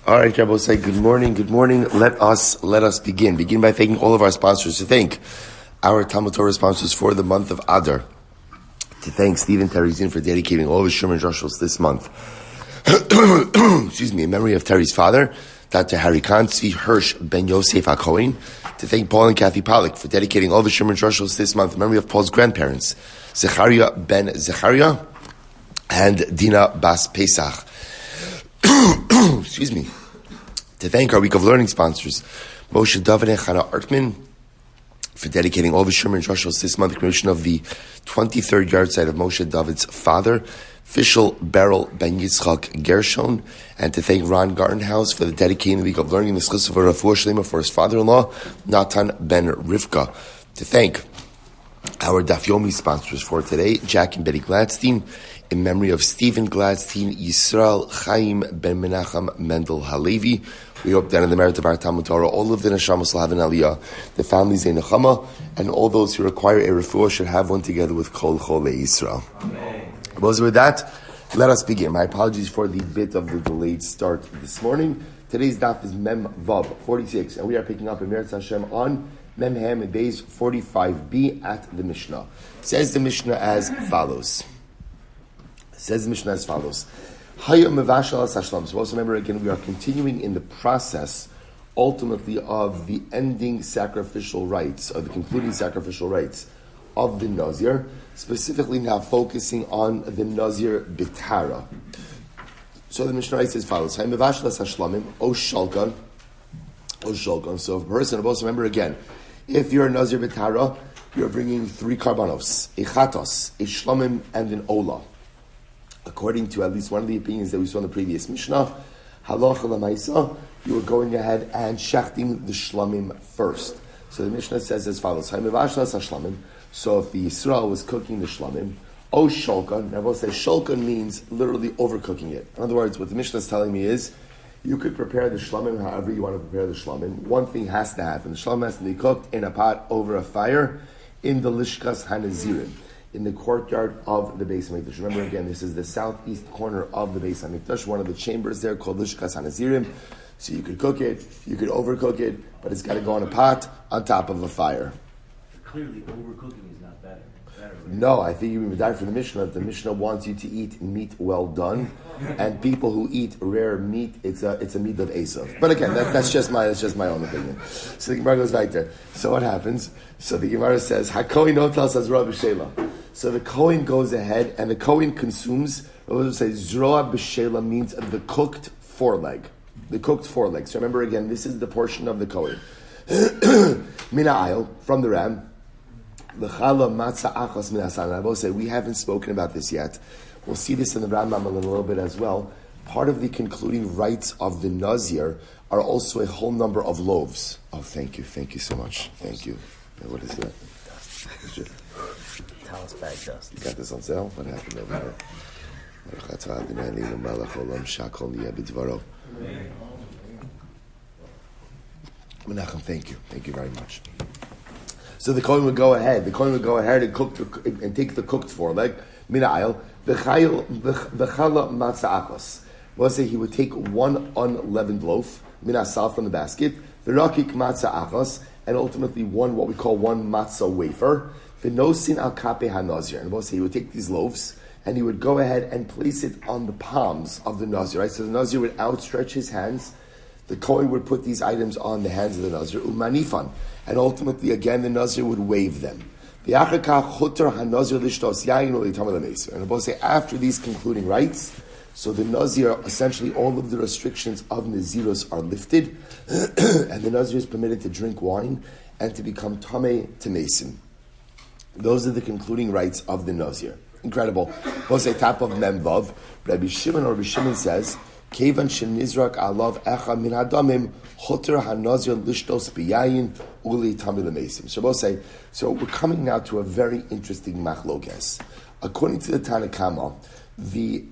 All right, Rabbi, say good morning. Good morning. Let us begin. Begin by thanking all of our sponsors. To thank our Talmud Torah sponsors for the month of Adar. To thank Teri Czinn for dedicating all of his Shurman Joshels this month. Excuse me, in memory of Teri's father, Dr. Kahn, Tzvi Hirsh ben Yosef HaKohen. To thank Paul and Kathy Pollack for dedicating all the Shurman Joshels this month in memory of Paul's grandparents, Zechariah ben Zechariah and Dinah bas Pesach. Excuse me. To thank our Week of Learning sponsors, Moshe Dovid Chana Artman, for dedicating all the Shurman Joshels this month, commemoration of the 23rd yahrzeit of Moshe Dovid's father, Phishel Berel ben Yitzchak Gershon, and to thank Gartenhaus for the dedicating the Week of Learning the zechus of a refuah sheleimah for his father-in-law, Natan ben Rivka. To thank our Daf Yomi sponsors for today, Jack and Bette Gladstein, in memory of Stephen Gladstein, Yisrael, Chaim, ben menachem, Mendel, Halevi. We hope that in the merit of our Talmud Torah, all of the neshamas will have an aliyah, the families in nechama, and all those who require a refuah should have one together with Kol Cholei Yisrael. Those with that, let us begin. My apologies for the bit of the delayed start this morning. Today's daf is Mem Vav 46, and we are picking up in Meretz Hashem on Memhem in days 45b at the Mishnah. Says the Mishnah as follows. Hayom mevashal sashlam. So also remember again, we are continuing in the process, ultimately, of the ending sacrificial rites, or the concluding sacrificial rites of the Nazir, specifically now focusing on the Nazir Bitara. So the Mishnah says as follows: Hayom mevashal sashlamim o shalkan. So if a person, also remember again, if you're a Nazir Bitara, you're bringing 3 karbanos, a chatos, a shlamim, and an olah. According to at least one of the opinions that we saw in the previous Mishnah, halacha l'maisa, you were going ahead and shechting the shlamim first. So the Mishnah says as follows: so if the Yisrael was cooking the shlamim, o shulkan, now we'll say shulkan means literally overcooking it. In other words, what the Mishnah is telling me is, you could prepare the shlamim however you want to prepare the shlamim. One thing has to happen: the shlamim has to be cooked in a pot over a fire in the lishkas hanazirim, in the courtyard of the Beis Hamikdash. Remember again, this is the southeast corner of the Beis Hamikdash, one of the chambers there called Lishkas HaNazirim. So you could cook it, you could overcook it, but it's got to go in a pot on top of a fire. Clearly, overcooking is not better. Right? No, I think you would die for the Mishnah. The Mishnah wants you to eat meat well done, and people who eat rare meat, it's a meat of Esav. But again, that's just my own opinion. So the Gemara goes back there. So what happens? So the Gemara says, HaKohen notal says Rabbi Shela. So the Kohen goes ahead and the Kohen consumes, what does it say? Zroa b'shela means the cooked foreleg. The cooked foreleg. So remember again, this is the portion of the Kohen. Mina ayil, from the ram. L'chala matzah achas min hasan. I will say, we haven't spoken about this yet. We'll see this in the Rambam in a little bit as well. Part of the concluding rites of the Nazir are also a whole number of loaves. Oh, thank you so much. Thank you. What is that? Talus bag dust. You got this on sale? What happened over here? Menachem, thank you. Thank you very much. So the Kohen would go ahead. The Kohen would go ahead and cook and take the cooked foreleg. Mina'ayil. V'chala matzah achos. We'll say he would take 1 unleavened loaf, minasal, from the basket. V'rakik matzah achos. And ultimately one matzah wafer. V'nosin al kape hanazir. And we'll say he would take these loaves and he would go ahead and place it on the palms of the Nazir, right? So the Nazir would outstretch his hands. The Kohen would put these items on the hands of the Nazir, umanifan. And ultimately, again, the Nazir would wave them. And we'll say after these concluding rites, so the Nazir, essentially all of the restrictions of Naziros are lifted, and the Nazir is permitted to drink wine and to become Tameh Tamesim. Those are the concluding rites of the Nazir. Incredible. We'll say top of Memvav. Rabbi Shimon says, Kevan shenizrak alav echa min hadamim choter hanazir lishtos biyayin uli tamil lemesim. So we'll say, so we're coming now to a very interesting machlokes. According to the Tanna Kama, the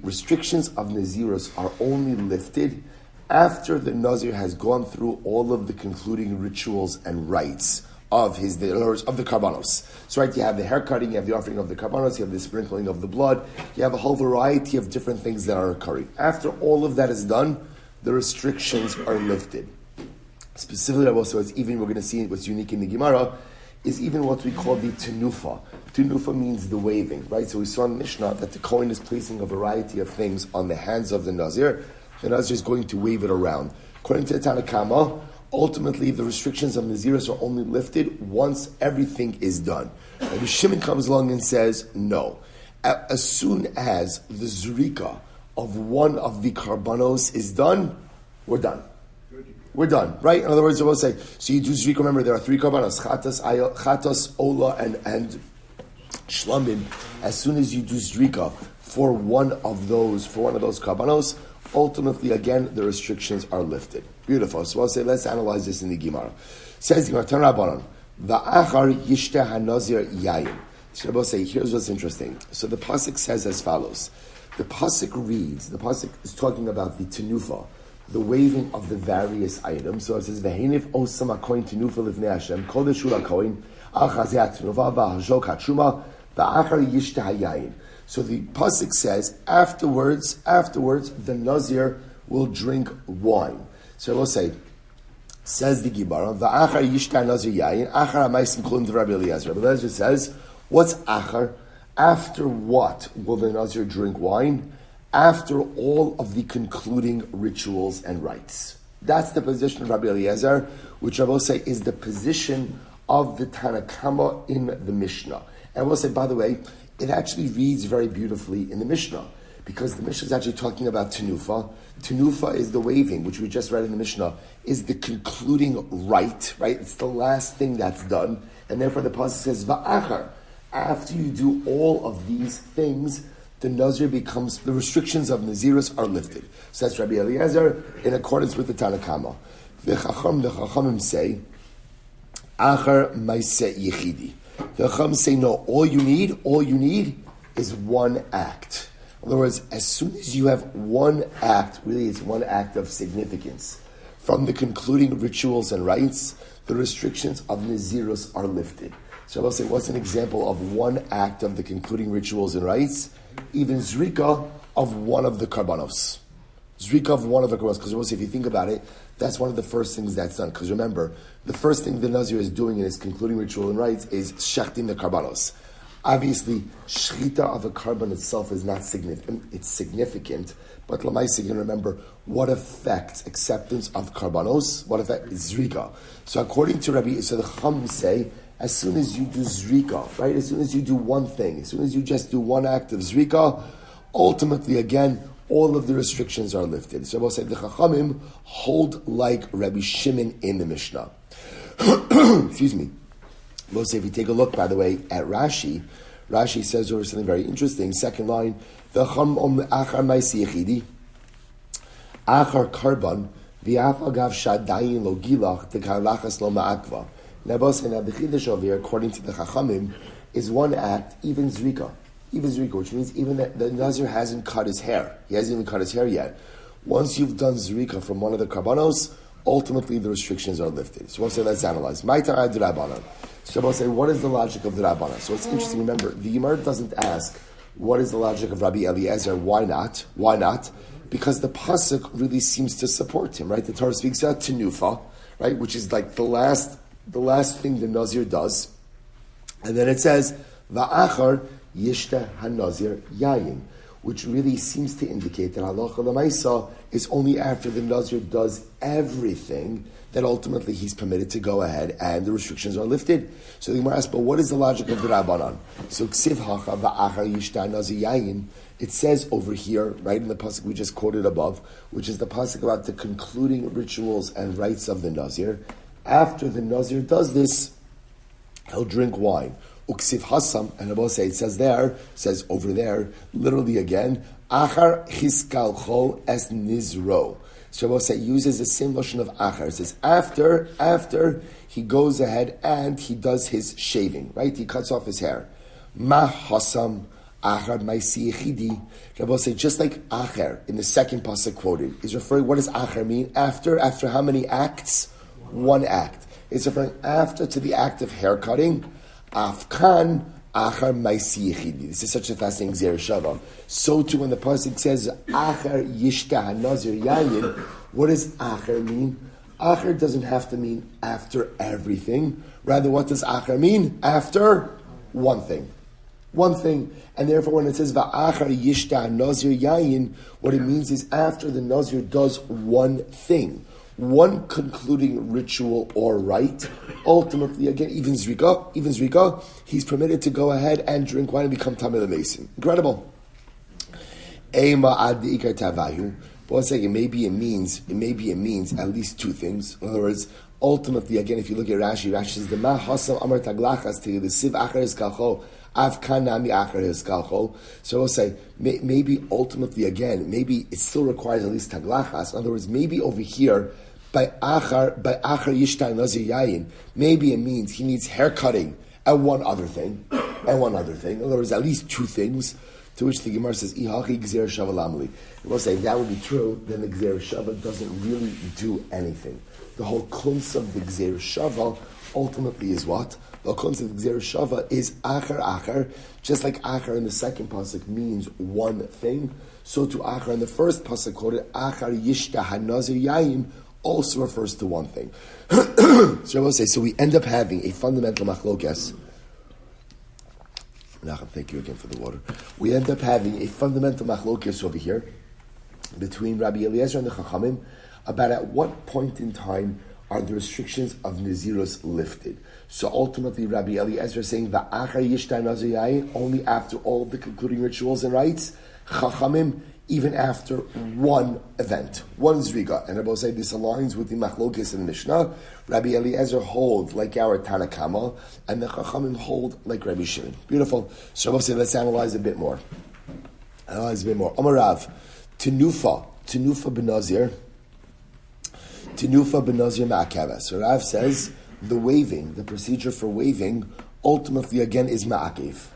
restrictions of Naziros are only lifted after the Nazir has gone through all of the concluding rituals and rites of the karbanos. So right, you have the hair cutting, you have the offering of the karbanos, you have the sprinkling of the blood, you have a whole variety of different things that are occurring. After all of that is done, the restrictions are lifted. Specifically, also, it's even, we're going to see what's unique in the Gemara, is even what we call the tenufa. Tenufa means the waving, right? So we saw in the Mishnah that the Kohen is placing a variety of things on the hands of the Nazir. The Nazir is going to wave it around. According to the Tanna Kama, ultimately the restrictions of Naziris are only lifted once everything is done. Rabbi Shimon comes along and says, no. As soon as the zrika of one of the karbanos is done, we're done. We're done, right? In other words, I will say, so you do zrika, remember there are three karbanos, chatas, ola, and shlamim. As soon as you do zrika for one of those karbanos, ultimately, again, the restrictions are lifted. Beautiful. So I'll say, let's analyze this in the Gemara. Says the Gemara, Rabbanon, va'achar yishteh hanazir yayin. So I will say, here's what's interesting. So the pasuk says as follows. The pasuk is talking about the tenufa, the waving of the various items. So it says, Vehenif osam hakohen tenufa livnei Hashem, kol deshul hakohen, al chazeh tenufa, v'hazhok hatruma, va'achar yishteh hayayin. So the pasuk says, afterwards, the Nazir will drink wine. So we'll say, says the Gemara, va'achar yishteh Nazir yayin, achar ha'maisim kulim to Rabbi Eliezer. Rabbi Eliezer says, what's achar? After what will the Nazir drink wine? After all of the concluding rituals and rites. That's the position of Rabbi Eliezer, which I will say is the position of the Tanna Kama in the Mishnah. And we'll say, by the way, it actually reads very beautifully in the Mishnah, because the Mishnah is actually talking about tenufa. Tenufa is the waving, which we just read in the Mishnah, is the concluding rite, right? It's the last thing that's done. And therefore the pasuk says, va'achar. After you do all of these things, the Nazir becomes, the restrictions of Naziris are lifted. So that's Rabbi Eliezer in accordance with the Tanna Kama. The Chachamim say, achar maaseh yechidi. The Chachamim say, no, all you need is one act. In other words, as soon as you have one act, really it's one act of significance, from the concluding rituals and rites, the restrictions of Nazirus are lifted. So I will say, what's an example of one act of the concluding rituals and rites? Even zrika of one of the karbanos. Zrika of one of the karbanos. Because we'll say, if you think about it, that's one of the first things that's done. Because remember, the first thing the Nazir is doing in his concluding ritual and rites is shechting the karbanos. Obviously, shechita of a karban itself is not significant. It's significant. But l'maisa, you can remember what affects acceptance of karbanos. What affects zrika. So according to Rabbi, so the Chum say, as soon as you do zrika, right? As soon as you do one thing, as soon as you just do one act of zrika, ultimately, again, all of the restrictions are lifted. So we'll say the Chachamim hold like Rabbi Shimon in the Mishnah. Excuse me. We'll say if you take a look, by the way, at Rashi, Rashi says over something very interesting. Second line, the Chachamim achar maaseh yechidi, achar karban, v'af agav shadayin lo gilach tekarlachas lo ma'akva. Now, the Chiddush over here, according to the Chachamim, is one act, even zrika, which means even that the Nazir hasn't cut his hair. He hasn't even cut his hair yet. Once you've done zrika from one of the karbanos, ultimately the restrictions are lifted. So we'll say, let's analyze. So we'll say, what is the logic of the Rabbanan? So it's interesting, remember, the Gemara doesn't ask, what is the logic of Rabbi Eliezer? Why not? Why not? Because the pasuk really seems to support him, right? The Torah speaks about tenufa, right, which is like the last thing the Nazir does, and then it says va'achar yishteh hanazir yayin, which really seems to indicate that halacha l'maisa is only after the Nazir does everything that ultimately he's permitted to go ahead and the restrictions are lifted. So the Gemara asks, but what is the logic of the Rabbanan? So ksiv hacha va'achar yishteh hanazir yayin. It says over here, right in the pasuk we just quoted above, which is the pasuk about the concluding rituals and rites of the Nazir. After the Nazir does this, he'll drink wine. Uksiv hasam, and I will say, it says over there, literally again, achar chiskalcho es nizro. So I will say, uses the same notion of achar. It says, after he goes ahead and he does his shaving, right? He cuts off his hair. Ma hasam, achar maaseh yechidi. I will say, just like achar in the second pasuk quoted, is referring, what does achar mean? After how many acts? One act. It's referring after to the act of hair cutting. Af Kahn, Achar Maisi Yechidi. This is such a fascinating Gzeir Shava. So too when the pasuk says Achar Yishta HaNazir Yayin, what does Achar mean? Achar doesn't have to mean after everything. Rather, what does Achar mean? After one thing. One thing. And therefore when it says Va'achar Yishta HaNazir Yayin, what it means is after the Nazir does one thing. One concluding ritual or rite, ultimately, again, even Zrika, he's permitted to go ahead and drink wine and become Tamil Mason. Incredible. One second, maybe it means at least two things. In other words, ultimately, again, if you look at Rashi says, the Ma Hasam Amar Taglachas to the Siv Achar Eskalcho, Av Kanami Achar Eskalcho. So we'll say, maybe ultimately, again, maybe it still requires at least Taglachas. In other words, maybe over here, by Achar Yishtai Nazir Yayin, maybe it means he needs hair cutting and one other thing. In other words, at least two things. To which the Gemara says, Ihachi Gzeir Shava Lamli. And we'll say, if that would be true, then the Gzeir Shava doesn't really do anything. The whole kunz of the Gzeir Shava ultimately is what? The kunz of the Gzeir Shava is Achar. Just like Achar in the second pasuk means one thing, so to Achar in the first pasuk quoted, Achar Yishta HaNazir Yayin, also refers to one thing. So I will say, so we end up having a fundamental machlokas. Menachem, thank you again for the water. We end up having a fundamental machlokas over here between Rabbi Eliezer and the Chachamim about at what point in time are the restrictions of Nazirus lifted. So ultimately, Rabbi Eliezer is saying Va'achar Yishtai Nazir Yayin only after all of the concluding rituals and rites. Chachamim even after one event, one zriga. And Rabbi say this aligns with the machlokes in the Mishnah. Rabbi Eliezer holds like our Tanakama, and the Chachamim hold like Rabbi Shimon. Beautiful. So Rabbi say, let's analyze a bit more. Amarav, Tenufa benazir ma'akava. So Rav says the waving, the procedure for waving, ultimately again is ma'akev.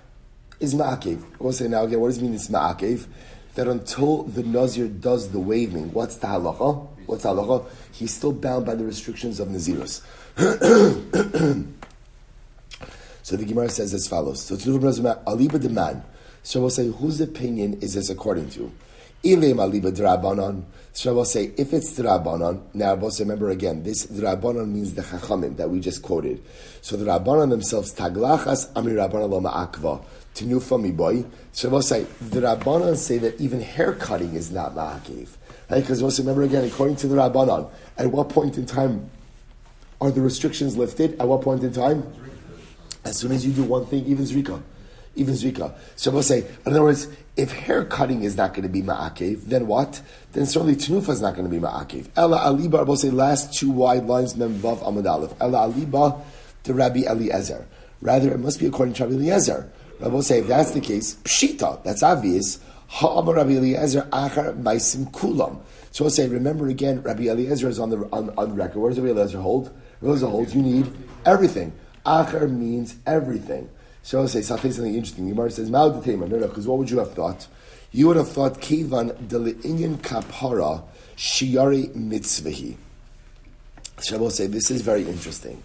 We'll say now again, what does it mean it's ma'akev? That until the Nazir does the waving, what's the halacha? He's still bound by the restrictions of Nazirus. So the Gemara says as follows. So Aliba Deman. So we'll say, whose opinion is this according to? Ilem Aliba D'Rabbanan. So we'll say, if it's D'Rabbanan, now we'll say, remember again, this D'Rabbanan means the Chachamim that we just quoted. So the Rabbanan themselves, Taglachas Amri Rabbanan Lo Ma'akva. Tenufa mi boy. So we'll say the Rabbanan say that even hair cutting is not ma'akev, right? Because we'll say, remember again, according to the Rabbanan, at what point in time are the restrictions lifted? At what point in time? As soon as you do one thing, even zrika. So we'll say, in other words, if hair cutting is not going to be ma'akev, then what? Then certainly tenufa is not going to be ma'akev. Ella aliba. We'll say last two wide lines mem vav amud aleph. Ella aliba to Rabbi Eliezer. Rather, it must be according to Rabbi Eliezer. Rabbi will say, if that's the case, pshita, that's obvious. Ha'amar Rabbi Eliezer achar maisim kulam. So we'll say, remember again, Rabbi Eliezer is on the record. What does Rabbi Eliezer hold? Rabbi Eliezer holds you need everything. Achar means everything. So we'll say, something interesting. Gemara says, Ma'od Tema. No, because what would you have thought? You would have thought, Kivan dele'inyan kapara shiari mitzvahi. So we'll say, this is very interesting.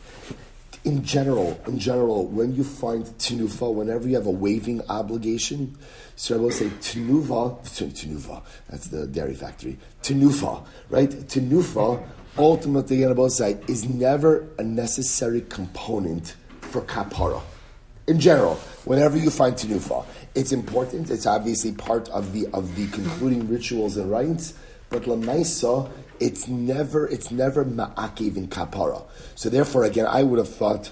In general, when you find tenufa, whenever you have a waving obligation, so I will say tenufa, that's the dairy factory. Tenufa, right? Tenufa, ultimately, I will say, is never a necessary component for kapara. In general, whenever you find tenufa, it's important. It's obviously part of the concluding rituals and rites, but lamaisa, it's never ma'akev in kapara. So therefore, again, I would have thought,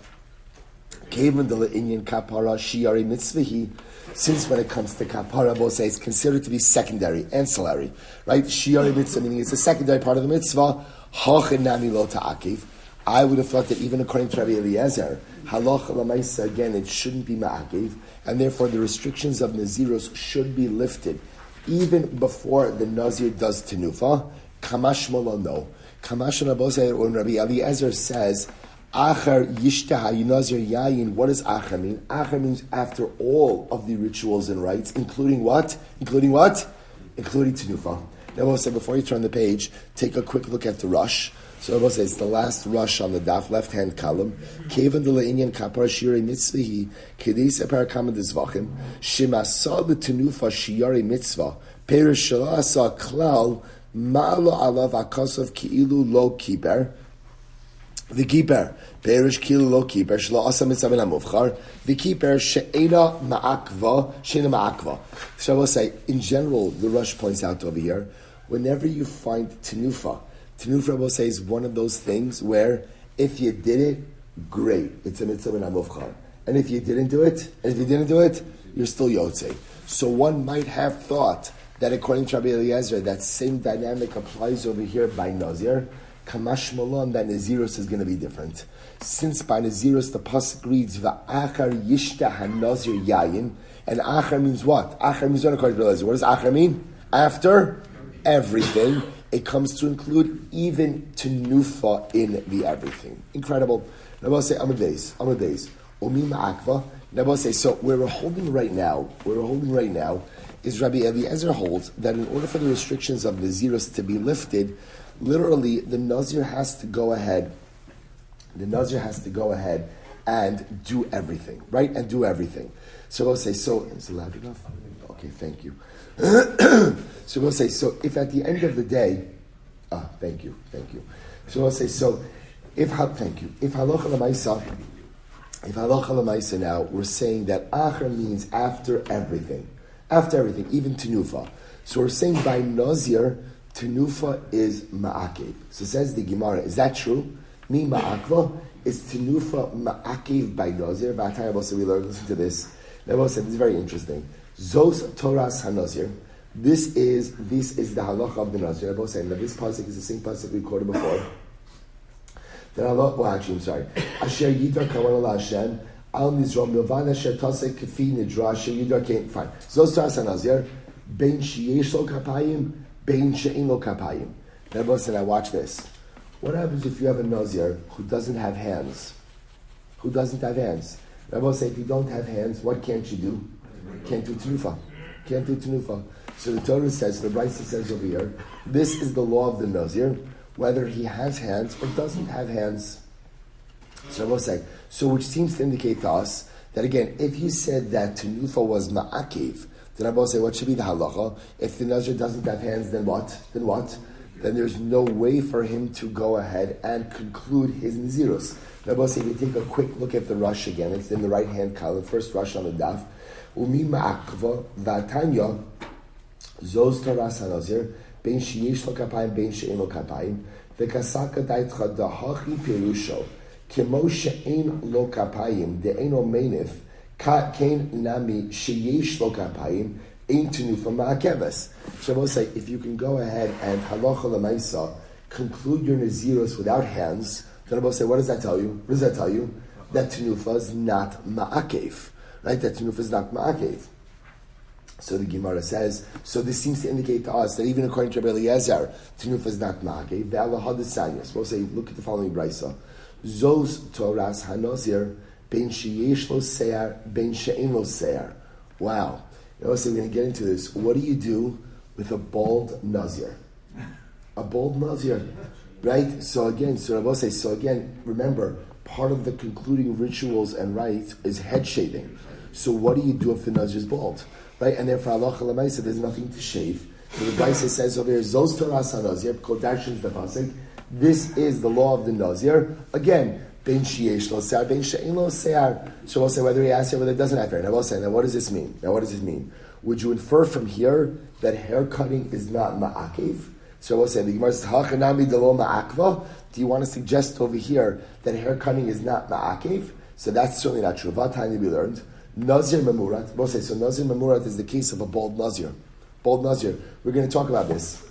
kevan de le'inyan kapara shiari mitzvahi, since when it comes to kapara, both say it's considered to be secondary, ancillary, right? Shiari mitzvah, meaning it's a secondary part of the mitzvah, hachin nami lo ta'akev. I would have thought that even according to Rabbi Eliezer, halacha lamaisa, again, it shouldn't be ma'akev, and therefore the restrictions of Nazirus should be lifted, even before the Nazir does tenufa. Kamash no. Kamash when Rabbi Eliezer says, Achar yishtaha yinazir yayin, what does achar mean? Achar means after all of the rituals and rites, including what? Including tenufa. Now we'll say, before you turn the page, take a quick look at the Rush. So I will say it's the last rush on the daf, left-hand column. Kevan de le'inyan kapar shirei mitzvahi kedei separ kama dezvachim shemasa l'tenufa shiyarei mitzvah perish shalasa klal ma'alo alav akasav ki'ilu lo kiber the keeper perish ki'ilu lo kiber shlo asa mitzvah ben hamuvchar the keeper she'ena ma'akva. So I will say, in general, the Rush points out over here, whenever you find tenufa, I will say, is one of those things where if you did it, great, it's a mitzvah and hamuvchar. And if you didn't do it, you're still yahrzeit. So one might have thought that according to Rabbi Eliezer, that same dynamic applies over here by Nazir. Kamash Malon, that Nazirus is going to be different. Since by Nazirus the pasuk reads Va'achar yishta hanazir yayin, and achar means what? Achar means what according to Rabbi Eliezer? What does achar mean? After everything. It comes to include even tenufa in the everything. Incredible. Now I'll say Amadeus. Umi ma'akva. Now I'll say, so where we're holding right now is Rabbi Eliezer holds that in order for the restrictions of Nazirus to be lifted, literally the Nazir has to go ahead and do everything, right? And do everything. So we'll say, so is it loud enough? Okay, thank you. So we'll say, so if at the end of the day, thank you. So we'll say, so if halacha l'maisa now, we're saying that achar means after everything, even tenufa. So we're saying by Nazir, tenufa is ma'akev. So says the Gemara, is that true? Mi ma'akva is tenufa ma'akev by Nazir. So we learned, listen to this. This is very interesting. Zos TORAH hanazir. This is the halacha of the Nazir. Both saying that this pasuk is the same pasuk we quoted before. Asher yidar kavan al Hashem al nizrom milvan asher tasek kafi nidra asher yidar kain. Fine. Zos TORAH hanazir bein sheyesh lo kapayim bein she'in lo kapayim. Now watch this. What happens if you have a Nazir who doesn't have hands? Rabbi say, if you don't have hands, what can't you do? Can't do tenufa. So the Torah says, the Brisa says over here, this is the law of the Nazir, whether he has hands or doesn't have hands. So Rabbi say, so which seems to indicate to us that again, if you said that tenufa was ma'akev, then Rabbi say, what should be the halacha? If the Nazir doesn't have hands, then what? Then there's no way for him to go ahead and conclude his Nazirus. Rabbi say, if you take a quick look at the rush again, it's in the right-hand column, first rush on the daf. Umi ma'akva v'atanya zos TORAH hanazir ben sheyesh lo kapayim ben she'en lo kapayim v'kasaka daitcha dahachi perusho kemo she'en lo kapayim de'eno menif kain nami sheyesh lo kapayim ein tenufa ma'akeves. Shabbos say, if you can go ahead and halacha l'maisa conclude your Nazirus without hands, then Rabbi say, what does that tell you? That tenufa is not ma'akev. Right? That tenufa is not ma'akev. So the Gemara says, so this seems to indicate to us that even according to Rabbi Eliezer, tenufa is not ma'akev. Ve'ala hadisanyas. We'll say, look at the following brisa. Zos TORAH hanazir ben sheyesh lo se'ar ben she'en lo se'ar. Wow. So we're going to get into this. What do you do with a bald Nazir? A bald Nazir. Right? So again, remember, part of the concluding rituals and rites is head shaving. So what do you do if the Nazir is bald? Right? And therefore, halacha l'maisa, there's nothing to shave. So the Brisa says over here, Zos TORAH hanazir, Kodashins the pasuk. This is the law of the Nazir. Again, ben sheyesh lo se'ar, ben she'en lo se'ar. So we'll say whether he has hair, whether it doesn't have hair. Now we'll say, what does this mean? Would you infer from here that hair cutting is not ma'akev? So we'll say, the Gemara says, ha'chanami delo ma'akva. Do you want to suggest over here that hair cutting is not ma'akev? So that's certainly not true. Vatani we learned. Nazir memurat. We'll say, so Nazir memurat is the case of a bald Nazir. We're going to talk about this.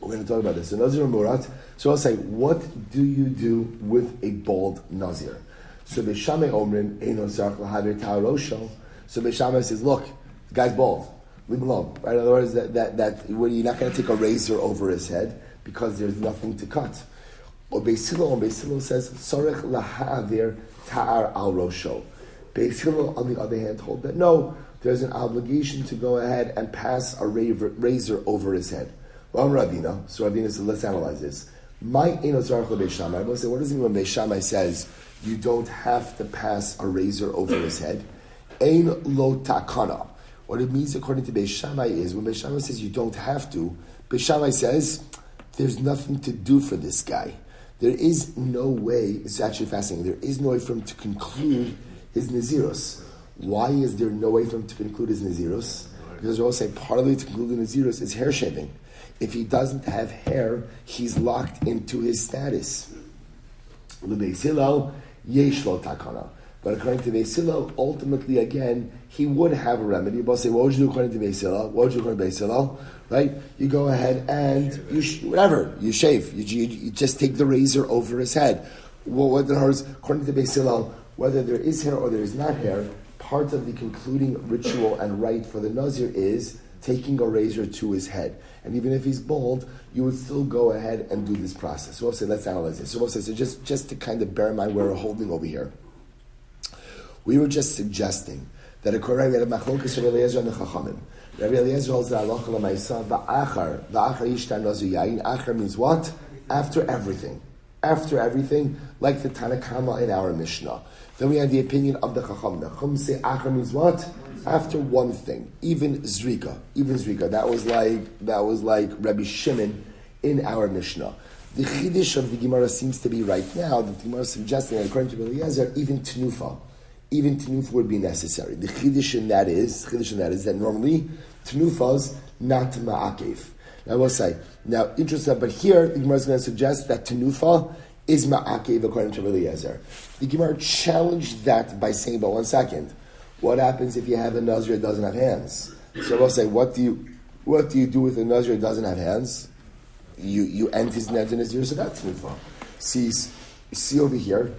So Nazir memurat. So I'll say, what do you do with a bald Nazir? So Beishamai Omrin, Eino Sarach L'Hadir Ta'arosho. So Beishamai says, look, the guy's bald. Leave him alone. Right? In other words, that when you're not going to take a razor over his head because there's nothing to cut. Or Beis Hillel says, Sarach L'Hadir Ta'ar Al Rosho. Beis Hillel, on the other hand, hold that no, there's an obligation to go ahead and pass a razor over his head. Well, Ravina. So Ravina said, let's analyze this. My Eino Tzarech LeBeis Shammai. I will say, what does it mean when Beis Shammai says you don't have to pass a razor over his head? Ein lo takana. What it means according to Beis Shammai is, when Beis Shammai says you don't have to, Beis Shammai says there's nothing to do for this guy. There is no way, it's actually fascinating, there is no way for him to conclude his Nazirus. Why is there no way for him to conclude his Nazirus? Because we all say part of the way to conclude the Nazirus is hair shaving. If he doesn't have hair, he's locked into his status. L'Beis Hillel, yesh lo takana. But according to Beis Hillel, ultimately, again, he would have a remedy. You'll say, what would you do according to Beis Hillel? What would you do according to Beis Hillel? Right? You go ahead and you shave. You just take the razor over his head. Well, according to Beis Hillel, whether there is hair or there is not hair, part of the concluding ritual and rite for the Nazir is taking a razor to his head. And even if he's bald, you would still go ahead and do this process. So we'll say, let's analyze this. So we'll say, just to kind of bear in mind where we're holding over here. We were just suggesting that according to Rabbi Eliezer and the Chachamim, Rabbi Eliezer holds the halacha l'maisa va'achar yishtar nazir yayin. Achar means what? After everything. After everything, like the Tanakama in our Mishnah. Then we have the opinion of the Chacham. The Chacham say achar means what? After one thing. Even zrika. That was like Rabbi Shimon in our Mishnah. The chiddush of the Gemara seems to be right now that the Gemara is suggesting that according to Rabbi Eliezer, even tenufa would be necessary. The chiddush in that is that normally tenufas not ma'akev. I will say now, interesting, but here the Gemara is going to suggest that tenufa is ma'akev according to Rabbi Eliezer. The Gemara challenged that by saying, "But 1 second, what happens if you have a Nazir that doesn't have hands?" So I will say, what do you do with a Nazir that doesn't have hands? You end his net in his ear, so that's tenufa. See over here.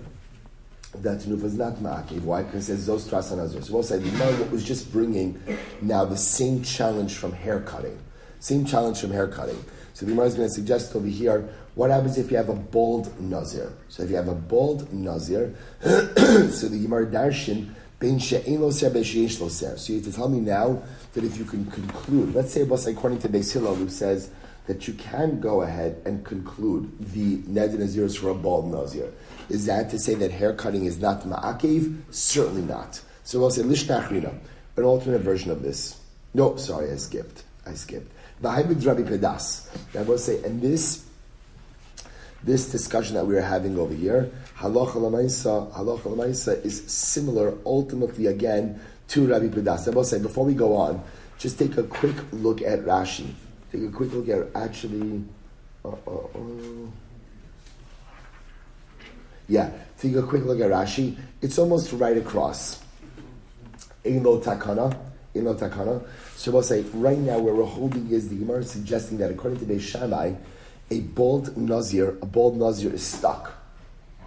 That tenufa is not ma'akev. Why? Because it says zos tras hanazir. So we'll say the Gemara was just bringing now the same challenge from hair cutting. So the Gemara is going to suggest over here, what happens if you have a bald Nazir? So if you have a bald Nazir, so the Gemara darshan ben she'ein lo ser ben she'yesh lo ser. So you have to tell me now that if you can conclude, let's say according to Beis Hillel, who says that you can go ahead and conclude the neder naziros for a bald Nazir. Is that to say that hair cutting is not ma'akev? Certainly not. So we'll say lishnachrina, an alternate version of this. No, sorry, I skipped. V'haibid Rabbi Pedas. I will say, and this discussion that we are having over here, halacha l'maisa is similar, ultimately again, to Rabbi Pedas. I will say, before we go on, just take a quick look at Rashi. Take a quick look at take a quick look at Rashi. It's almost right across. Ein lo takana. So we'll say, right now where we're holding is the Gemara suggesting that according to Beis Shammai, a bald Nazir is stuck.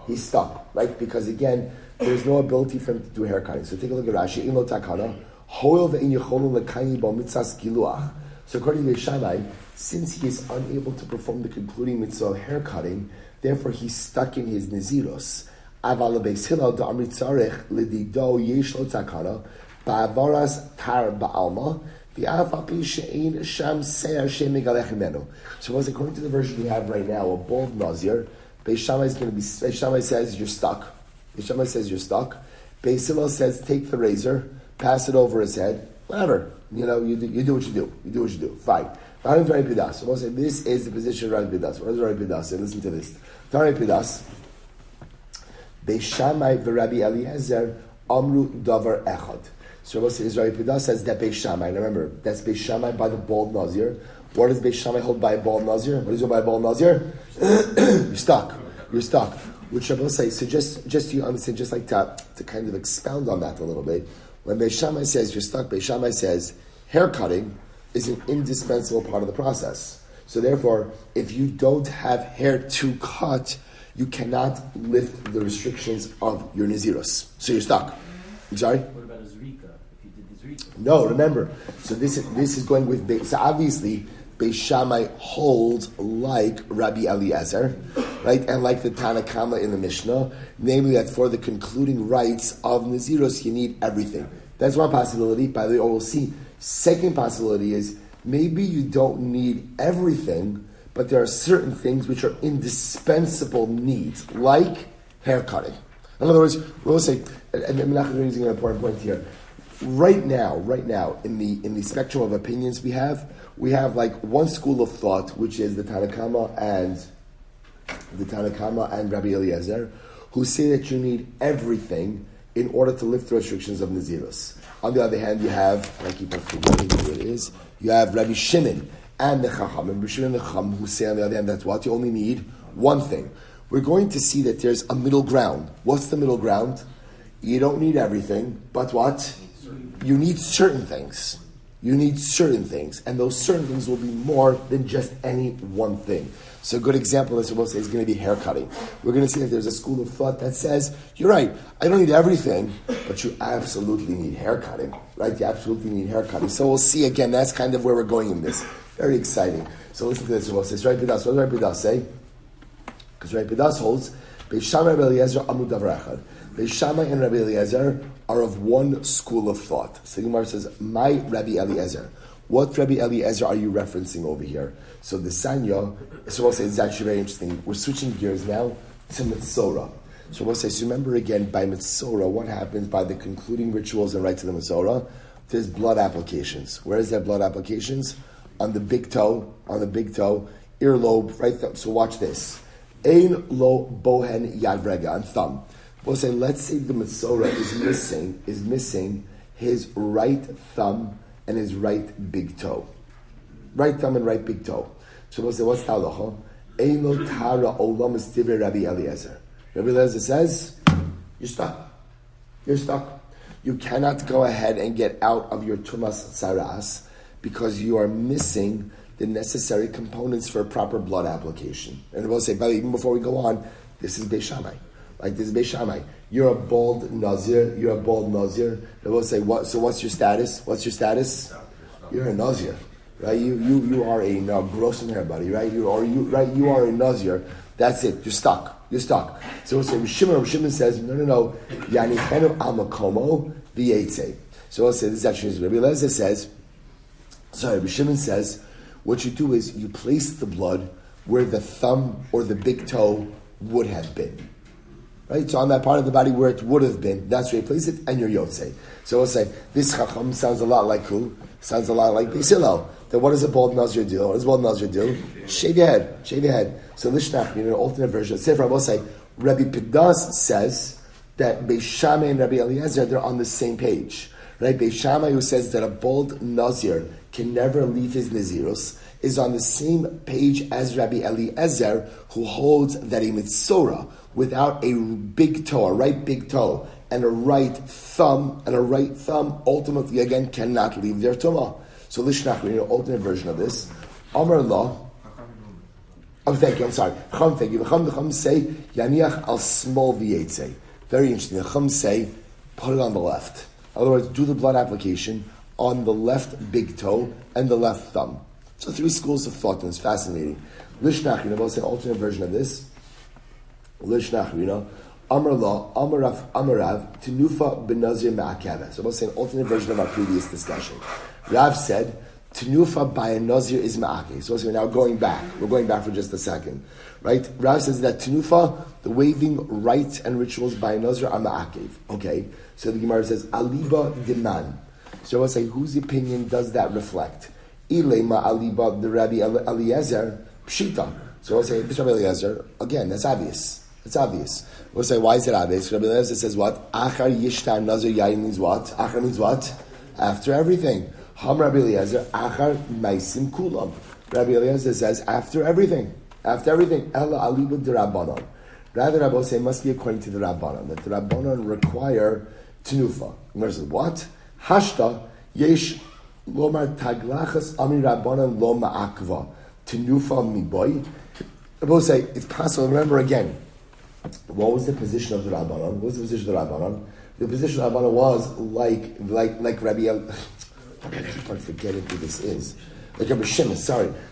He's stuck, right? Because again, there's no ability for him to do hair cutting. So take a look at Rashi. Ein lo takana. Hoil ve'in yecholun l'kayim bo mitzvahs giluach. So according to Beis Shammai, since he is unable to perform the concluding mitzvah of hair cutting, therefore he's stuck in his naziros. Aval Beis Hillel da'amri tzarech l'dido yesh lo takana ba'avaras tar ba'alma v'afapi she'ein sham se'er she'megalech imenu. So according to the version we have right now, a bald Nazir, Beis Shammai says you're stuck. Beis Hillel says take the razor, pass it over his head, whatever. You do what you do. Fine. So we'll say this is the position of Rabbi Pedas. What does Rabbi Pedas say? Listen to this. Rabbi Pedas, Beis Shammai v'Rabbi Eliezer amru davar echad. So we'll say Rabbi Pedas says that Beis Shammai. Remember, that's Beis Shammai by the bald Nazir. What does Beis Shammai hold by a bald Nazir? What does he hold by a bald Nazir? You're stuck. Which I will say, so just you understand, just like to kind of expound on that a little bit. When Beis Shammai says you're stuck, Beis Shammai says hair cutting is an indispensable part of the process. So therefore, if you don't have hair to cut, you cannot lift the restrictions of your naziros. So you're stuck. I'm sorry? What about a zrika? If you did the zrika? No, remember. So this is going with Beis. So obviously, Beis Shammai holds like Rabbi Eliezer, right? And like the Tanakama in the Mishnah, namely that for the concluding rites of naziros, you need everything. That's one possibility. By the way, we'll see. Second possibility is maybe you don't need everything, but there are certain things which are indispensable needs, like hair cutting. In other words, we'll say, and menachem is using an important point here. Right now, in the spectrum of opinions we have like one school of thought, which is the Tanakama and Rabbi Eliezer, who say that you need everything in order to lift the restrictions of Nazirus. On the other hand, you have, I keep on forgetting who it is, you have Rabbi Shimon and the Chacham, and Rabbi Shimon and the Chacham, who say on the other hand, that's what, you only need one thing. We're going to see that there's a middle ground. What's the middle ground? You don't need everything, but what? You need certain things. You need certain things, and those certain things will be more than just any one thing. So a good example, as we'll say, is going to be hair cutting. We're going to see that there's a school of thought that says, you're right, I don't need everything, but you absolutely need hair cutting, right? You absolutely need hair cutting. So we'll see again, that's kind of where we're going in this. Very exciting. So listen to this, we'll say, Rabbi Pidas, what does Rabbi Pidas say? Because Rabbi Pidas holds, Beis Shammai Rabbi Eliezer Amud Davar Echad. Beis Shammai and Rabbi Eliezer are of one school of thought. So Gemara says, my Rabbi Eliezer. What Rabbi Eliezer are you referencing over here? So the Sanya, so we'll say it's actually very interesting. We're switching gears now to Mitzorah. So we'll say, so remember again, by Mitzorah, what happens by the concluding rituals and rites of the Mitzorah? There's blood applications. Where is that blood applications? On the big toe, earlobe, right thumb. So watch this. Ein lo bohen yad rega, on thumb. We'll say, let's say the Mitzorah is missing his right thumb and his right big toe. Right thumb and right big toe. So we'll say, what's the halacha? Ein lo tara olam is divrei Rabbi Eliezer. Rabbi Eliezer says, you're stuck. You're stuck. You cannot go ahead and get out of your tumas tzaras because you are missing the necessary components for a proper blood application. And we'll say, but even before we go on, this is Beis Shammai. Like this is Beis Shammai. You're a bald Nazir. And we'll say, what? So what's your status? You're a Nazir, right? You are a gross in hair, buddy, right? You are a Nazir. That's it. You're stuck. So we'll say, Shimon says, no. Yani chenu amakomo v'yetze. So we'll say, this is actually Rabbi Eliezer says. Rabbi Shimon says, what you do is you place the blood where the thumb or the big toe would have been. Right? So on that part of the body where it would have been, that's where you place it, and you're Yotzei. So we'll say, this Chacham sounds a lot like who? Sounds a lot like Beis Hillel. Then what does a bald Nazir do? What does a bald Nazir do? Shave your head. So Lishnach, an alternate version of Sefer, we'll say, Rabbi Pidas says that Beis Shammai and Rabbi Eliezer, they're on the same page. Right? Beis Shammai, who says that a bald Nazir can never leave his Nazirus, is on the same page as Rabbi Eliezer, who holds that a Mitzorah without a big toe, a right big toe, and a right thumb, ultimately again cannot leave their tumah. So Lishnach, we need an alternate version of this. Amar Allah. Oh, thank you. I'm sorry. Thank you. The Chum say Yaniach al small v'yetze. Very interesting. The Chum say put it on the left. In other words, do the blood application on the left big toe and the left thumb. So three schools of thought, and it's fascinating. Lishnach, we'll say an alternate version of this. Lishnach, Amar La, Amarav, Tenufa ben Nazir ma'akeva. So we'll say an alternate version of our previous discussion. Rav said, Tenufa by a Nazir is ma'akev. So we're now going back. We're going back for just a second. Right? Rav says that Tenufa, the waving rites and rituals by a Nazir are ma'akev. Okay. So the Gemara says, Aliba diman. So we'll say, whose opinion does that reflect? Ilema aliba the Rabbi Eliezer pshita. So we'll say, Rabbi Eliezer, again, that's obvious. We'll say, why is it obvious? Rabbi Eliezer says what? Achar yishtar nazir yayin means what? Achar means what? After everything. Ham Rabbi Eliezer, achar maisim kulam. Rabbi Eliezer says, after everything. Ella aliba de Rabbanon. Rather, Rabbi will say, it must be according to the Rabbanon, that the Rabbanon require tenufa. Gemara says, what? Hashta yesh lomar taglachas ami Rabbanon lo ma'akva. Tenufa miboy. Rabbi will say, it's possible. Remember again, what was the position of the Rabbanon? The position of the Rabbanon was like Rabbi El. I keep on forgetting who this is. Like Rabbi Shimon,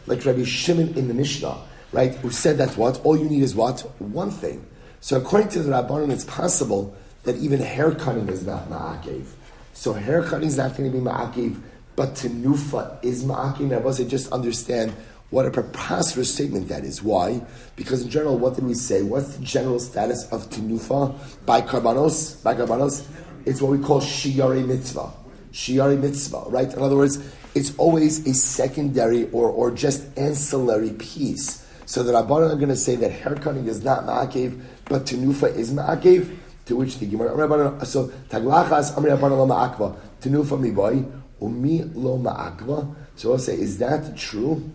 like Rabbi Shimon in the Mishnah, right? Who said that what? All you need is what? One thing. So according to the Rabbanon, it's possible that even hair cutting is not ma'akev. So hair cutting is not going to be ma'akev, but tenufa is ma'akev. And I was just understand What a preposterous statement that is. Why? Because in general, what did we say? What's the general status of tenufa by karbanos? It's what we call shiyari mitzvah. Shiyari mitzvah, right? In other words, it's always a secondary or just ancillary piece. So the Rabbanan are going to say that haircutting is not ma'akev, but tenufa is ma'akev. To which the Gemara, so taglachas amri Rabbanan lo ma'akva, tenufa mi boy, umi lo ma'akva. So I'll say, is that true?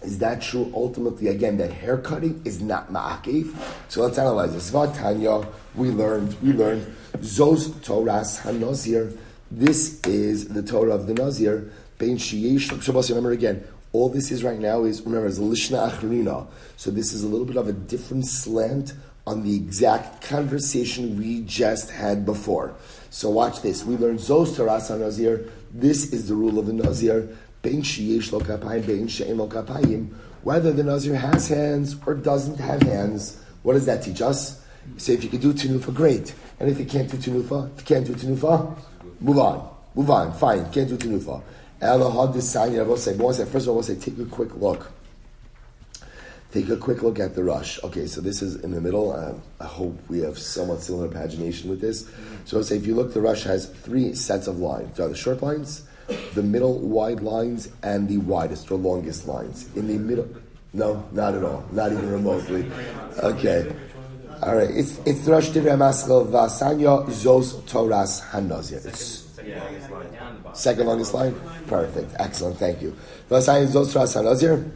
Is that true ultimately, again, that haircutting is not ma'akev? So let's analyze this. Vatanya, we learned, Zos Torahs HaNazir. This is the Torah of the Nazir. Bein sheyesh, remember again, all this is right now is, remember, is Lishna Achrina. So this is a little bit of a different slant on the exact conversation we just had before. So watch this. We learned Zos Torahs HaNazir. This is the rule of the Nazir. Bein sheyesh lo kapayim, bein she'en lo kapayim. Whether the Nazir has hands or doesn't have hands. What does that teach us? Say if you can do tenufa, great. And if you can't do tenufa, move on. Fine, can't do tenufa. First of all, we'll say, take a quick look. Take a quick look at the rush. Okay, so this is in the middle. I hope we have somewhat similar pagination with this. So I'll say, if you look, the rush has 3 sets of lines. There are the short lines, the middle wide lines, and the widest or longest lines. In the middle, no, not at all. Not even remotely. Okay. All right. It's the Rosh Divrei Maskil Vasanya Zos Torahs HaNazir. Second longest line? Perfect. Excellent. Thank you. Vasanya Zos Torahs HaNazir.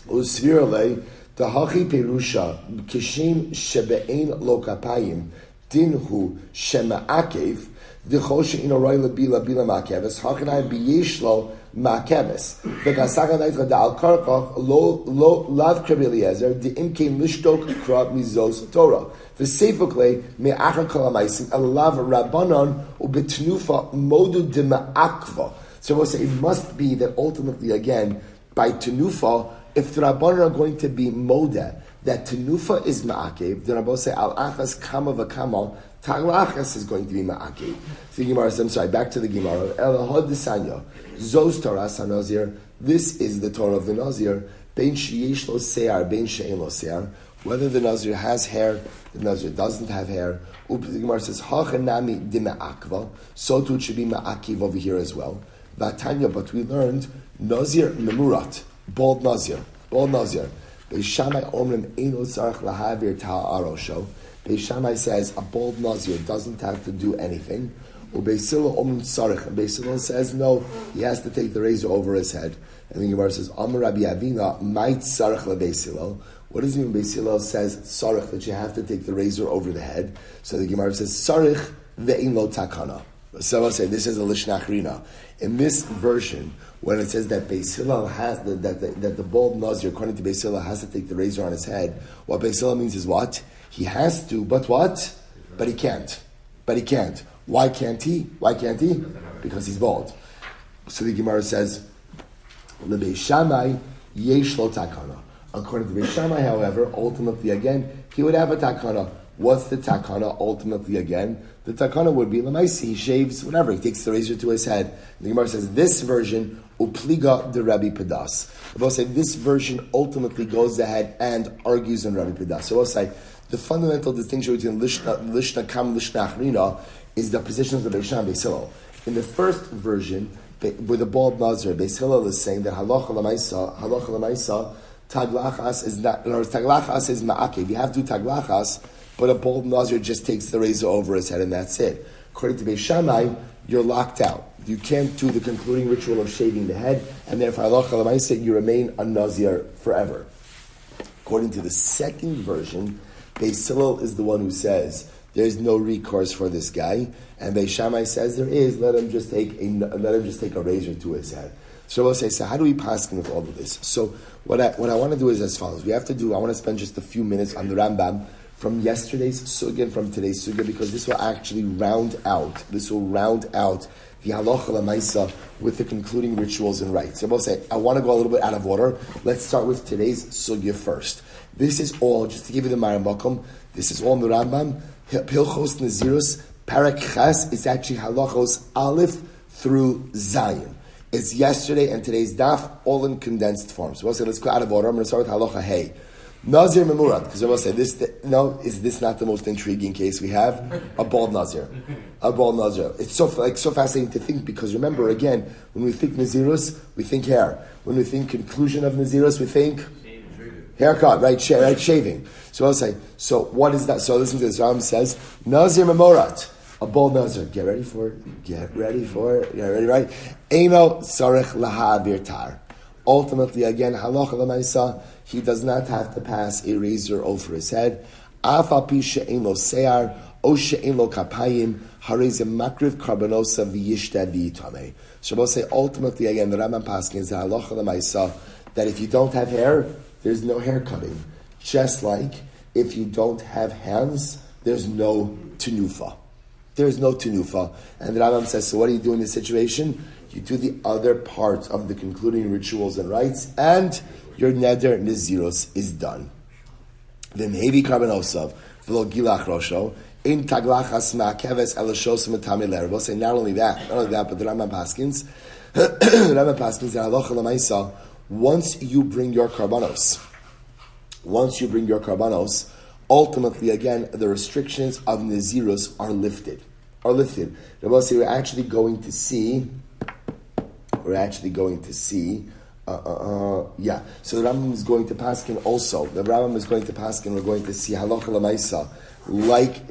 Usvirale Tahachi Perusha Kishim Shebe'ein Lo Kapayim Dinhu Shema'akev Dichoshe in a royal bila ma'akeves Hachanai B'yeshlo ma'akeves V'gasaka Naitra Da'al Karkov Lo Lav Krabeliezer De'imkein Lishtok Krab Mizos Torah V'seifukle Me'achar Kol HaMaisim Alav Rabbanon U'betnufa Modu Dema'akva. So we'll say it must be that ultimately again by tenufa, if the Rabbanon are going to be modeh, that tenufa is ma'akev, the Rabbanon say al achas kama v'kama, taglachas is going to be ma'akev. So the Gemara says, I'm sorry, back to the Gemara. Elahod desanya, zos Torahs HaNazir. This is the Torah of the Nazir. Bein sheyesh lo se'ar, bein she'en lo se'ar. Whether the Nazir has hair, the Nazir doesn't have hair. The Gemara says, hachanami dima'akva. So too it should be ma'akev over here as well. Vatanya, but we learned Nazir memurat, bald Nazir. Beishamai omrim eino tzarich lahavir ta'arosho. Beishamai says a bald Nazir doesn't have to do anything. Ubeisilo omrim tzarich. And Beisilo says no, he has to take the razor over his head. And the Gemara says Amar Rabbi Avina might tzarich leBeisilo. What does it mean? Beisilo says tzarich, that you have to take the razor over the head. So the Gemara says tzarich ve'in lo takana. So I'll say this is a Lishna Achrina. In this version, when it says that Beis Hillel has that the bald Nazir, according to Beis Hillel, has to take the razor on his head, what Beis Hillel means is what? He has to, but what? But he can't. Why can't he? Because he's bald. So the Gemara says, LeBeis Shammai yesh lo takana. According to Beis Shammai, however, ultimately again, he would have a takana. What's the takana ultimately again? The takana would be l'maisi. He shaves whatever. He takes the razor to his head. The Gemara says this version upliga de Rabbi Pedas. We'll say this version ultimately goes ahead and argues on Rabbi Pedas. So we'll say the fundamental distinction between lishna kam lishna achrina is the positions of Beis Shammai and Beis Hillel. In the first version, with the bald Nazir, Beis Hillel is saying that halacha l'maisa taglachas is not. In other words, taglachas is ma'akev. You have to do taglachas. But a bald Nazir just takes the razor over his head and that's it. According to Beis Shammai, you're locked out. You can't do the concluding ritual of shaving the head, and therefore, halacha l'maaseh, you remain a Nazir forever. According to the second version, Beis Hillel is the one who says there's no recourse for this guy, and Beis Shammai says there is. Let him just take a razor to his head. So we'll say, so how do we pass with all of this? So what I want to do is as follows. I want to spend just a few minutes on the Rambam from yesterday's sugya and from today's sugya, because this will actually round out the halacha l'maisa with the concluding rituals and rites. So we'll say, I want to go a little bit out of order. Let's start with today's sugya first. This is all, just to give you the menachem, this is all in the Rambam. Hilchos Nazirus, Parak Ches, it's actually halachos Aleph through Zayin. It's yesterday and today's daf, all in condensed form. So we'll say, let's go out of order. I'm going to start with halacha hey. Nazir memurad, because I will say this. Is this not the most intriguing case we have? A bald Nazir, a bald Nazir. It's so fascinating to think, because remember again, when we think Nazirus, we think hair. When we think conclusion of Nazirus, we think haircut, right? Shaving. So I'll say, so what is that? So listen to this. Ram says, Nazir memorat, a bald Nazir. Get ready, right? Eino sarech lahavir tar. Ultimately, again, halacha l'maisa, he does not have to pass a razor over his head. Af al pi she'en lo se'ar, o she'en lo kapayim, harei ze makriv karbonosa v'yishta v'yitameh. So we'll say, ultimately, again, the Rambam paskins, the halacha l'maisa, that if you don't have hair, there's no hair cutting. Just like if you don't have hands, there's no tenufa. There's no tenufa. And the Rambam says, so what do you do in this situation? You do the other parts of the concluding rituals and rites, and your neder niziros is done. Then hevi karbonosav v'lo gilach rosho in taglachas ma'akeves elashos metami lerbo. Say not only that, but the Rambam paskins, halacha l'maisa. Once you bring your karbanos, ultimately again the restrictions of niziros are lifted. Rabbi say we're actually going to see. So the Rambam is going to paskin also. The Rambam is going to paskin. We're going to see halacha l'maisa, like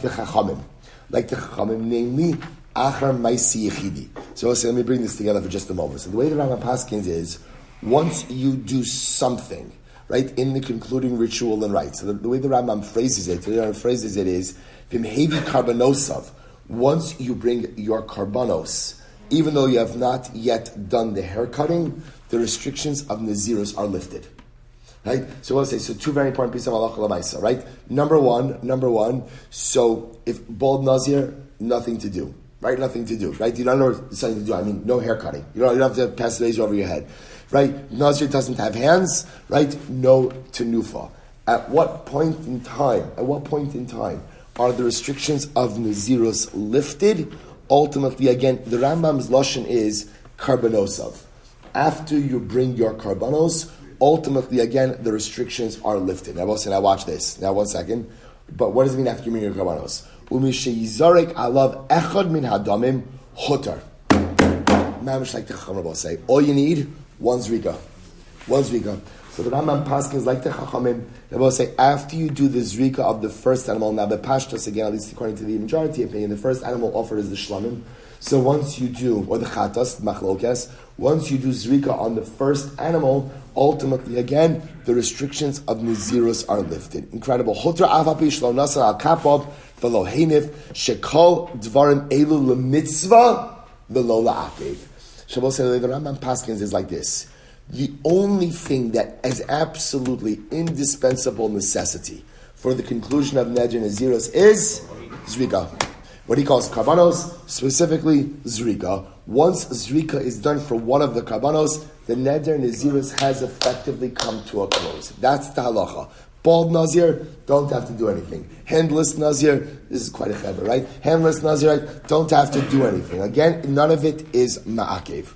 the Chachamim, namely achar maisi yechidi. So let me bring this together for just a moment. So the way the Rambam paskins is, once you do something, right, in the concluding ritual and rite. So the way the Rambam phrases it is, Vimhevi karbonosav. Once you bring your karbonos, even though you have not yet done the hair cutting, the restrictions of naziros are lifted. Right? So we'll say, so two very important pieces of halacha l'maisa, right? Number one, so if bald nazir, nothing to do. Right? Nothing to do. Right? You don't know something to do. I mean, no hair cutting. You don't have to pass the razor over your head. Right? Nazir doesn't have hands, right? No tenufa. At what point in time are the restrictions of Naziros lifted? Ultimately, again, the Rambam's lashon is karbonosav. After you bring your karbonos, ultimately, again, the restrictions are lifted. Now, watch this. Now, 1 second. But what does it mean after you bring your karbonos? Umishayizarek alav echad min hadamim hotar. Mamish like the Chachamim say, all you need, one zrika. So the Rambam paskins like the Chachamim. They will say, after you do the zrika of the first animal, now the pashtos, again, at least according to the majority opinion, the first animal offered is the shlamim. So once you do, or the chatas, machlokes, once you do zrika on the first animal, ultimately, again, the restrictions of naziros are lifted. Incredible. Hotra avapi shlo nasa al kapov v'lo henif shekol dvarim elu lemitzvah v'lo la'akev. Shabbos said the Rambam paskins is like this. The only thing that is absolutely indispensable necessity for the conclusion of Neder Naziros is Zrika. What he calls Karbanos, specifically Zrika. Once Zrika is done for one of the Karbanos, the Neder Naziros has effectively come to a close. That's the halacha. Bald Nazir, don't have to do anything. Handless Nazir, this is quite a cheder, right? Handless Nazir, don't have to do anything. Again, none of it is ma'akev.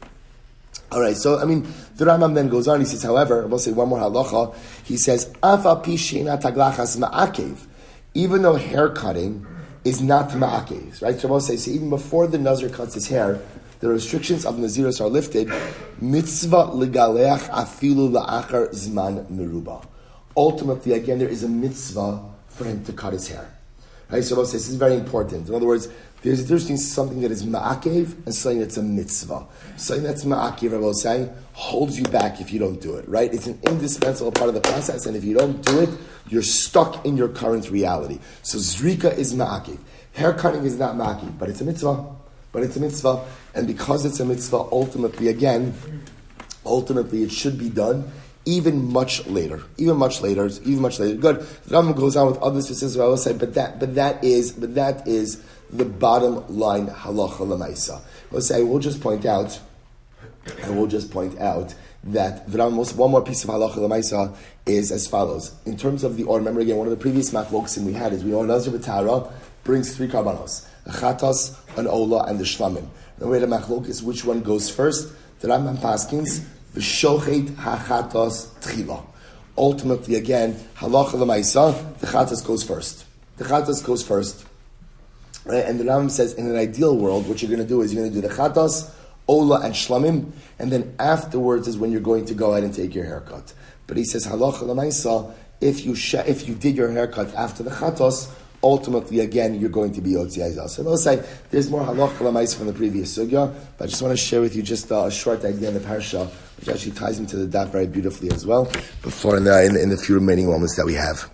All right, so, the Rambam then goes on, he says, however, we'll say one more halacha, he says, Afa pi she'ena taglachas ma'akev, even though hair cutting is not ma'akev, right? So we'll say, so even before the Nazir cuts his hair, the restrictions of Naziros are lifted, mitzvah legaleach afilu la'achar zman meruba. Ultimately, again, there is a mitzvah for him to cut his hair. Right? So we'll say, this is very important. In other words, there's a difference between something that is ma'akev and something that's a mitzvah. Something that's ma'akev, I will say, holds you back if you don't do it, right? It's an indispensable part of the process, and if you don't do it, you're stuck in your current reality. So zrika is ma'akev. Hair cutting is not ma'akev, but it's a mitzvah. And because it's a mitzvah, ultimately, it should be done even much later. Good. The Rambam goes on with other specifics, I will say, but that is the bottom line halacha l'maisa. I will just point out we'll just point out that one more piece of halacha l'maisa is as follows. In terms of the order, remember again, one of the previous machlokim we had is we know Nazir b'tara brings 3 karbanos: the chatos, an ola, and the shlamim. The way the machlok is which one goes first. The Rambam paskins v'shochet hachatos tchila. Ultimately, again, halacha l'maisa, the chatos goes first. The chatos goes first. Right? And the Rambam says, in an ideal world, what you're going to do is you're going to do the chatos, ola, and shlamim, and then afterwards is when you're going to go ahead and take your haircut. But he says, halacha l'maisa, if you did your haircut after the chatos, ultimately, again, you're going to be Yotzi Aizal. So they'll say, there's more halacha l'maisa from the previous sugya, but I just want to share with you just a short idea in the parsha, which actually ties into the daf very beautifully as well, before in the few remaining moments that we have.